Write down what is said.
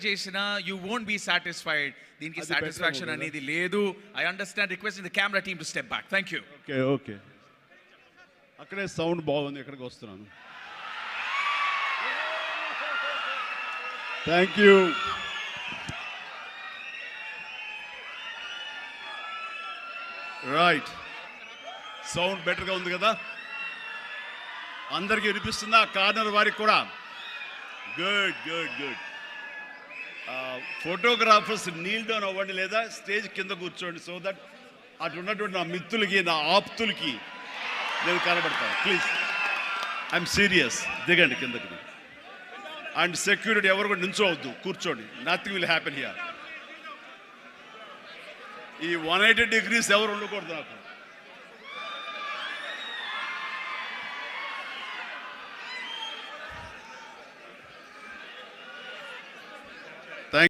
చేసినా you won't be satisfied. దీనికి satisfaction అనేది లేదు. I understand. Requesting the camera team to step back. Thank you. Okay okay, అక్కడే sound బాగుంది, ఎక్కడికి వస్తున్నాను. Thank you. రైట్, సౌండ్ బెటర్గా ఉంది కదా, అందరికీ వినిపిస్తుందా? కార్నర్ వారికి కూడా. Good good good. Photographers Neel down అవ్వండి, లేదా స్టేజ్ కింద కూర్చోండి, సో దట్ అటు ఉన్నటువంటి నా మిత్రులకి, నా ఆప్తులకి నేను కనబడతాను. Please, I'm serious. దిగండి కిందకి. అండ్ సెక్యూరిటీ ఎవరు కూడా నించోవద్దు, కూర్చోండి. Nothing will happen here. ఈ 180 degrees ఎవరు ఉండకూడదు నాకు.